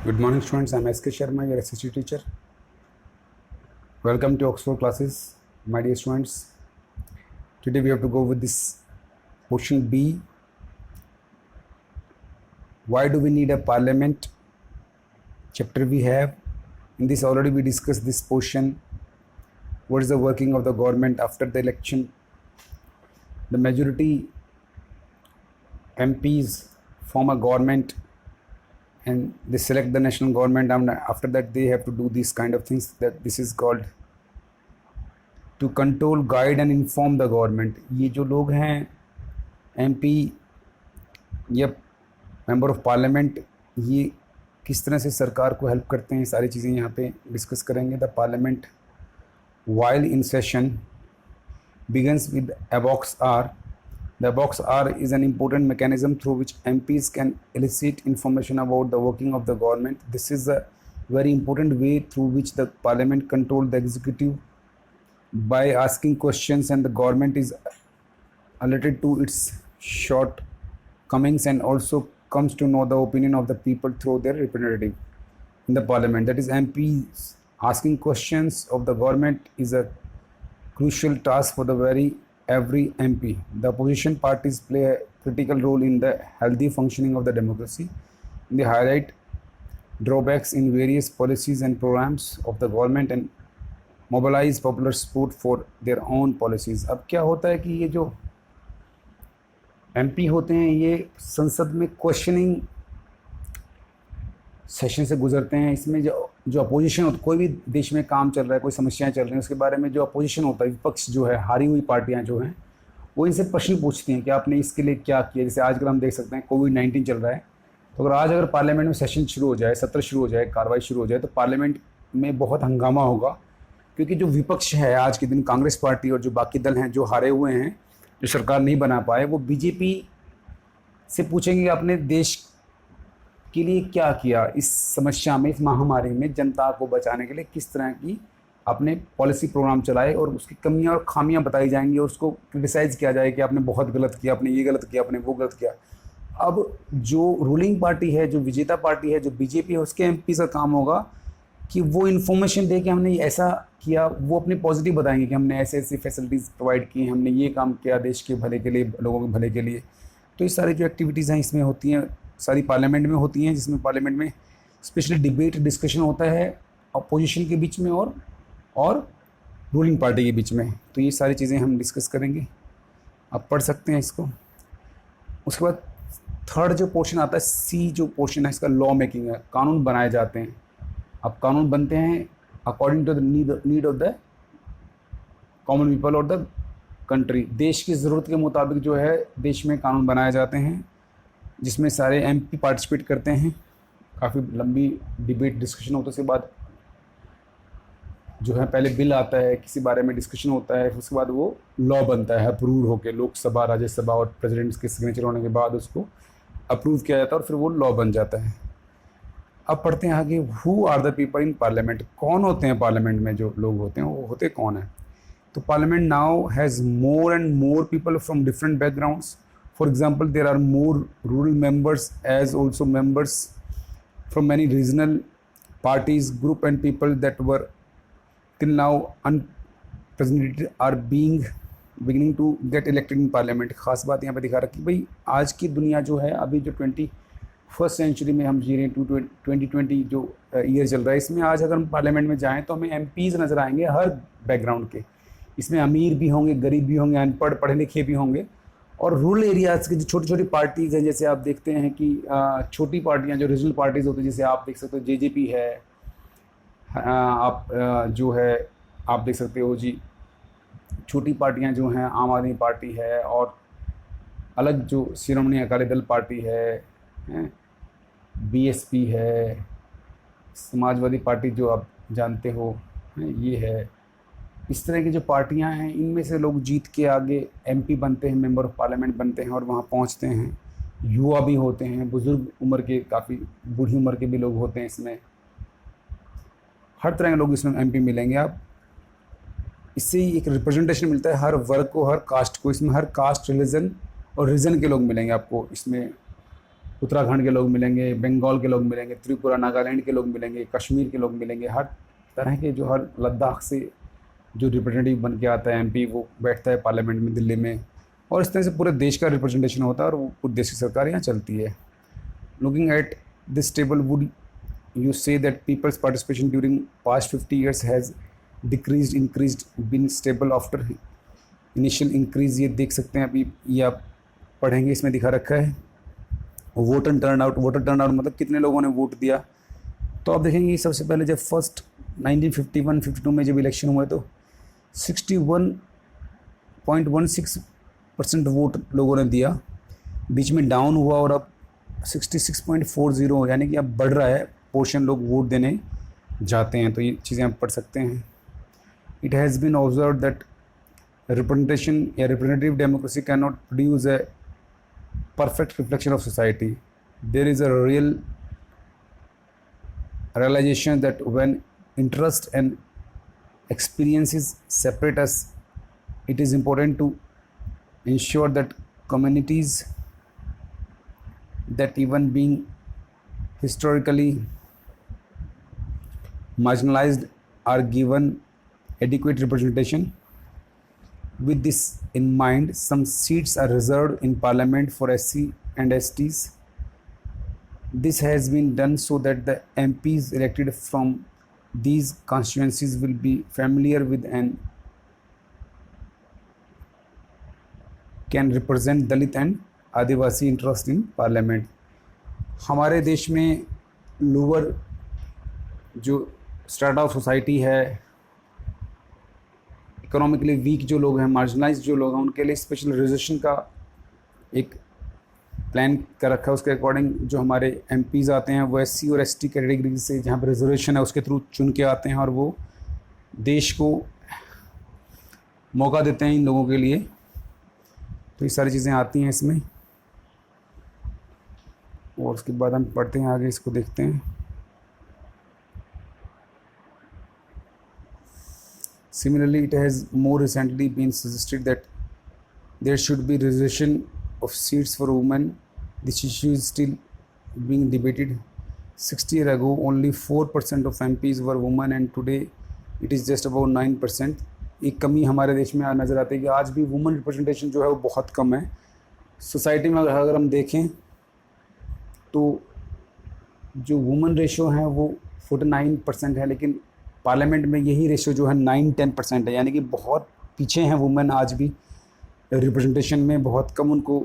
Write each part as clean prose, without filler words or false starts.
Good morning, students. I'm S.K. Sharma, your SST teacher. Welcome to Oxford classes, my dear students. Today we have to go with this portion B. Why do we need a parliament? Chapter we have. In this already we discussed this portion. What is the working of the government after the election? The majority MPs form a government and they select the national government, and after that they have to do these kind of things. That this is called to control, guide and inform the government. ये जो लोग हैं MP या member of parliament, ये किस तरह से सरकार को हेल्प करते हैं, सारी चीज़ें यहाँ पे डिस्कस करेंगे. The parliament while in session begins with abox R. The abox R is an important mechanism through which MPs can elicit information about the working of the government. This is a very important way through which the parliament controls the executive by asking questions, and the government is alerted to its shortcomings and also comes to know the opinion of the people through their representative in the parliament. That is, MPs asking questions of the government is a crucial task for the every MP. The opposition parties play a critical role in the healthy functioning of the democracy. They highlight drawbacks in various policies and programs of the government and mobilize popular support for their own policies. अब क्या होता है कि ये जो MP होते हैं ये संसद में क्वेश्चनिंग सेशन से गुजरते हैं. इसमें जो अपोजिशन होता है, कोई भी देश में काम चल रहा है, कोई समस्याएं चल रही हैं, उसके बारे में जो अपोजिशन होता है, विपक्ष जो है, हारी हुई पार्टियां जो हैं, वो इनसे प्रश्न पूछती हैं कि आपने इसके लिए क्या किया. जैसे आजकल हम देख सकते हैं कोविड-19 चल रहा है, तो अगर पार्लियामेंट में सेशन शुरू हो जाए, सत्र शुरू हो जाए, कार्रवाई शुरू हो जाए, तो पार्लियामेंट में बहुत हंगामा होगा. क्योंकि जो विपक्ष है आज के दिन, कांग्रेस पार्टी और जो बाकी दल हैं जो हारे हुए हैं, जो सरकार नहीं बना पाए, वो बीजेपी से पूछेंगे कि आपने देश के लिए क्या किया, इस समस्या में, इस महामारी में जनता को बचाने के लिए किस तरह की आपने पॉलिसी प्रोग्राम चलाए, और उसकी कमियां और खामियां बताई जाएंगी और उसको क्रिटिसाइज़ किया जाए कि आपने बहुत गलत किया, आपने ये गलत किया, आपने वो गलत किया. अब जो रूलिंग पार्टी है, जो विजेता पार्टी है, जो बीजेपी है, उसके एमपी का काम होगा कि वो इन्फॉर्मेशन दे कि हमने ऐसा किया. वो अपनी पॉजिटिव बताएंगे कि हमने ऐसे ऐसी फैसिलिटीज़ प्रोवाइड की, हमने ये काम किया देश के भले के लिए, लोगों के भले के लिए. तो ये सारी जो एक्टिविटीज़ हैं इसमें होती हैं, सारी पार्लियामेंट में होती हैं, जिसमें पार्लियामेंट में स्पेशली डिबेट डिस्कशन होता है अपोजिशन के बीच में और रूलिंग पार्टी के बीच में. तो ये सारी चीज़ें हम डिस्कस करेंगे, आप पढ़ सकते हैं इसको. उसके बाद थर्ड जो पोर्शन आता है, सी जो पोर्शन है, इसका लॉ मेकिंग है, कानून बनाए जाते हैं. अब कानून बनते हैं according to the need of the common people और द कंट्री. देश की ज़रूरत के मुताबिक जो है देश में कानून बनाए जाते हैं, जिसमें सारे एमपी पार्टिसिपेट करते हैं. काफ़ी लंबी डिबेट डिस्कशन होता है. उसके बाद जो है पहले बिल आता है, किसी बारे में डिस्कशन होता है, उसके बाद वो लॉ बनता है अप्रूव होकर, लोकसभा, राज्यसभा और प्रेसिडेंट्स के सिग्नेचर होने के बाद उसको अप्रूव किया जाता है और फिर वो लॉ बन जाता है. अब पढ़ते हैं आगे. Who are the people in parliament. कौन होते हैं पार्लियामेंट में जो लोग होते हैं, वो होते कौन है. तो parliament now has more and more people from different backgrounds. For example, there are more rural members as also members from many regional parties, group and people that were till now unrepresented are beginning to get elected in parliament. ख़ास बात यहाँ पे दिखा रखी भाई, आज की दुनिया जो है, अभी जो 21st सेंचुरी में हम जी रहे हैं, 2020 जो ईयर चल रहा है, इसमें आज अगर हम पार्लियामेंट में जाएँ तो हमें एमपीज़ नज़र आएंगे हर बैकग्राउंड के. इसमें अमीर भी होंगे, गरीब भी होंगे, अनपढ़ पढ़े लिखे भी होंगे. और रूरल एरियाज़ की जो छोटी छोटी पार्टीज़ हैं, जैसे आप देखते हैं कि छोटी पार्टियां जो रीजनल पार्टीज़ होती हैं, जैसे आप देख सकते हो जेजेपी है, आप जो है आप देख सकते हो जी, छोटी पार्टियां जो हैं, आम आदमी पार्टी है, और अलग जो शिरोमणि अकाली दल पार्टी है, बीएसपी है, समाजवादी पार्टी जो आप जानते हो, ये है. इस तरह की जो पार्टियां हैं, इनमें से लोग जीत के आगे एमपी बनते हैं, मेंबर ऑफ पार्लियामेंट बनते हैं और वहाँ पहुँचते हैं. युवा भी होते हैं, बुज़ुर्ग उम्र के, काफ़ी बूढ़ी उम्र के भी लोग होते हैं. इसमें हर तरह के लोग इसमें एमपी मिलेंगे. आप इससे ही एक रिप्रेजेंटेशन मिलता है हर वर्ग को, हर कास्ट को. इसमें हर कास्ट, रिलीजन और रीजन के लोग मिलेंगे आपको इसमें उत्तराखंड के लोग मिलेंगे, बंगाल के लोग मिलेंगे, त्रिपुरा नागालैंड के लोग मिलेंगे, कश्मीर के लोग मिलेंगे, हर तरह के जो हर लद्दाख से जो रिप्रेजेंटेटिव बन के आता है एमपी, वो बैठता है पार्लियामेंट में दिल्ली में, और इस तरह से पूरे देश का रिप्रेजेंटेशन होता है और वो पूरे देश की सरकार यहाँ चलती है। Looking at this table, would you say that people's participation during past 50 years has decreased, increased, been stable after initial increase? ये देख सकते हैं अभी, ये आप पढ़ेंगे, इसमें दिखा रखा है वोटर टर्नआउट। वोटर टर्नआउट मतलब कितने लोगों ने वोट दिया। तो आप देखेंगे सबसे पहले जब फर्स्ट 1951-52 में जब इलेक्शन हुआ तो 61.16% वोट लोगों ने दिया, बीच में डाउन हुआ और अब 66.40, यानी कि अब बढ़ रहा है पोर्शन लोग वोट देने जाते हैं। तो ये चीज़ें आप पढ़ सकते हैं। It has been observe that representation या representative democracy can not produce a perfect reflection of society. There is a realization that when interest and experiences separate us, it is important to ensure that communities that even being historically marginalized are given adequate representation. With this in mind, some seats are reserved in Parliament for SC and STs. This has been done so that the MPs elected from these constituencies will be familiar with and can represent Dalit and Adivasi interest in Parliament. हमारे देश में lower जो strata of society है, economically weak जो लोग हैं, marginalise जो लोग हैं, उनके लिए स्पेशल रिजर्वेशन का एक प्लान कर रखा है। उसके अकॉर्डिंग जो हमारे एमपीज़ आते हैं वो एससी और एसटी कैटेगरी से, जहाँ पर रिजर्वेशन है उसके थ्रू चुन के आते हैं और वो देश को मौका देते हैं इन लोगों के लिए। तो ये सारी चीज़ें आती हैं इसमें, और उसके बाद हम पढ़ते हैं आगे, इसको देखते हैं। Similarly, it has more recently been suggested that there should be reservation of seats for women. This issue is still being debated. 60 years ago, only 4% of MPs were women, and today it is just about 9%. एक कमी हमारे देश में नज़र आती है कि आज भी वुमेन रिप्रेजेंटेशन जो है वो बहुत कम है सोसाइटी में। अगर हम देखें तो जो वुमेन रेशो है वो 49% है, लेकिन पार्लियामेंट में यही रेशो जो है 9-10% है, यानी कि बहुत पीछे हैं वुमेन आज भी रिप्रेजेंटेशन में। बहुत कम उनको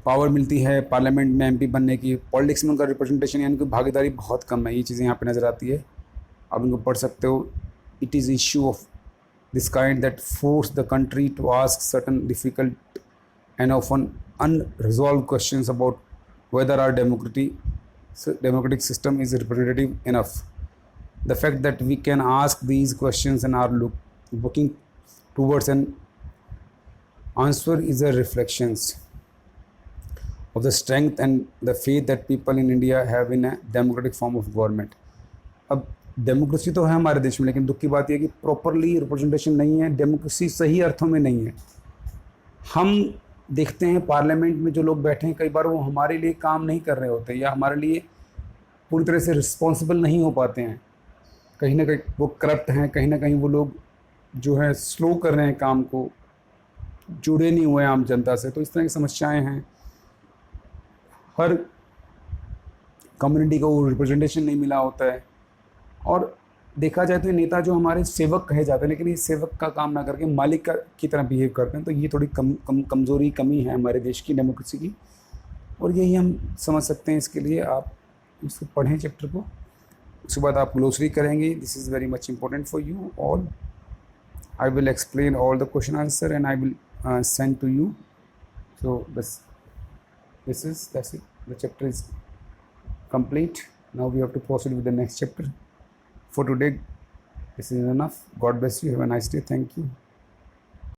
पावर मिलती है पार्लियामेंट में एमपी बनने की। पॉलिटिक्स में उनका रिप्रेजेंटेशन यानी कि भागीदारी बहुत कम है। ये चीज़ें यहाँ पे नज़र आती है, आप इनको पढ़ सकते हो। It is issue of this kind that force the country to ask certain difficult and often unresolved questions about whether our democratic system is representative enough. The fact that we can ask these questions and are looking towards an answer is a reflection of the strength and the faith that people in India have in a democratic form of government. अब democracy तो है हमारे देश में, लेकिन दुख की बात यह कि प्रॉपरली रिप्रेजेंटेशन नहीं है। डेमोक्रेसी सही अर्थों में नहीं है। हम देखते हैं पार्लियामेंट में जो लोग बैठे हैं, कई बार वो हमारे लिए काम नहीं कर रहे होते या हमारे लिए पूरी तरह से रिस्पॉन्सिबल नहीं हो पाते हैं। कहीं ना कहीं वो करप्ट हैं, कहीं ना कहीं वो लोग जो है स्लो कर रहे हैं काम को, जुड़े नहीं हुए आम जनता से। तो इस तरह की समस्याएं हैं। हर कम्युनिटी को रिप्रेजेंटेशन नहीं मिला होता है, और देखा जाए तो ये नेता जो हमारे सेवक कहे जाते हैं, लेकिन ये सेवक का काम ना करके मालिक की तरह बिहेव करते हैं। तो ये थोड़ी कमी है हमारे देश की डेमोक्रेसी की, और यही हम समझ सकते हैं। इसके लिए आप इसको पढ़ें चैप्टर को, उसके बाद आप ग्लोसरी करेंगे। This is very much important for you all. I will explain all the question answer and I will send to you. So बस that's it. The chapter is complete. Now we have to proceed with the next chapter. For today, this is enough. God bless you. Have a nice day. Thank you.